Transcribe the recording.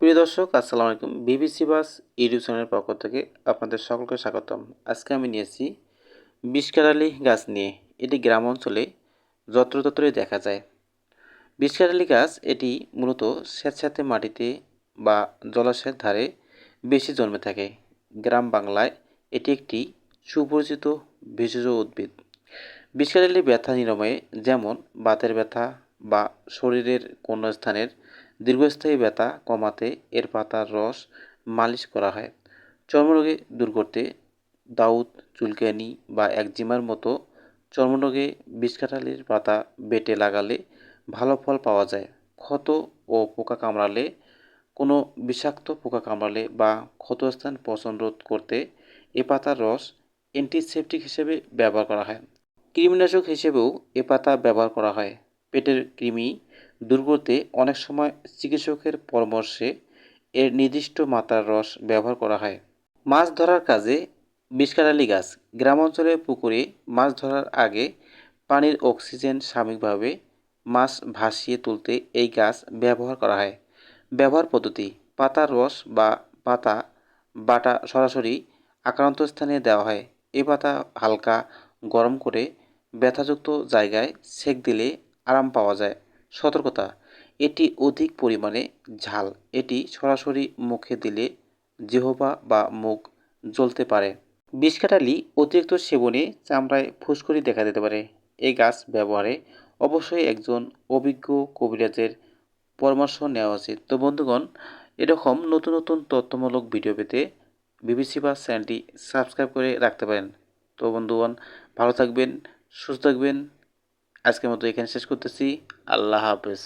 প্রিয় দর্শক আসসালামু আলাইকুম। বিবিসি বাস ইউটিউব চ্যানেলের পক্ষ থেকে আপনাদের সকলকে স্বাগতম। আজকে আমি নিয়েছি বিষকাঁঠালি গাছ নিয়ে। এটি গ্রাম অঞ্চলে যত্রতত্রই দেখা যায়। বিষকাঁঠালি গাছ এটি মূলত স্যাঁতস্যাঁতে মাটিতে বা জলাশয়ের ধারে বেশি জন্মে থাকে। গ্রাম বাংলায় এটি একটি সুপরিচিত ভেষজ উদ্ভিদ। বিষকাঁঠালি ব্যথা নিরাময়ে, যেমন বাতের ব্যথা বা শরীরের কোনো স্থানের দীর্ঘস্থায়ী ব্যথা কমাতে এর পাতার রস মালিশ করা হয়। চর্মরোগে দূর করতে দাউদ, চুলকানি বা একজিমার মতো চর্মরোগে বিষকাঁঠালির পাতা বেটে লাগালে ভালো ফল পাওয়া যায়। ক্ষত ও পোকা কামড়ালে, কোনো বিষাক্ত পোকা কামড়ালে বা ক্ষতস্থান পচন রোধ করতে এ পাতার রস অ্যান্টিসেপটিক হিসেবে ব্যবহার করা হয়। কৃমিনাশক হিসেবেও এ পাতা ব্যবহার করা হয়। পেটের কৃমি দূর করতে অনেক সময় চিকিৎসকের পরামর্শে এর নির্দিষ্ট মাত্রার রস ব্যবহার করা হয়। মাছ ধরার কাজে বিষকাঁঠালি গাছ। গ্রামাঞ্চলের পুকুরে মাছ ধরার আগে পানির অক্সিজেন সাময়িকভাবে মাছ ভাসিয়ে তুলতে এই গাছ ব্যবহার করা হয়। ব্যবহার পদ্ধতি: পাতার রস বা পাতা বাটা সরাসরি আক্রান্ত স্থানে দেওয়া হয়। এ পাতা হালকা গরম করে ব্যথাযুক্ত জায়গায় সেঁক দিলে আরাম পাওয়া যায়। সতর্কতা: এটি অধিক পরিমাণে ঝাল। এটি সরাসরি মুখে দিলে জিহ্বা বা মুখ জ্বলতে পারে। বিষকাঁঠালি অতিরিক্ত সেবনে চামড়ায় ফুসকুড়ি দেখা দিতে পারে। এই গাছ ব্যবহারে অবশ্যই একজন অভিজ্ঞ কবিরাজের পরামর্শ নেওয়া উচিত। তো বন্ধুগণ, এরকম নতুন নতুন তথ্যমূলক ভিডিও পেতে বিবিসি বাস চ্যানেলটি সাবস্ক্রাইব করে রাখতে পারেন। তো বন্ধুগণ, ভালো থাকবেন, সুস্থ থাকবেন। আজকের মতো এখানে শেষ করতেছি। আল্লাহ হাফেজ।